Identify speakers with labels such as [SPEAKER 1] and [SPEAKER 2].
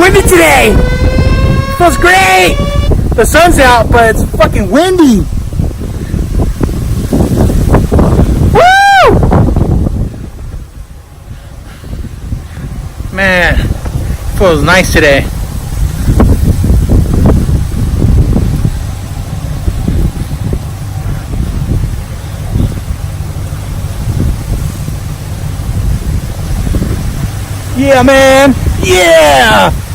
[SPEAKER 1] windy today. Feels great. The sun's out, but it's fucking windy. Woo! Man, feels nice today. Yeah, man. Yeah.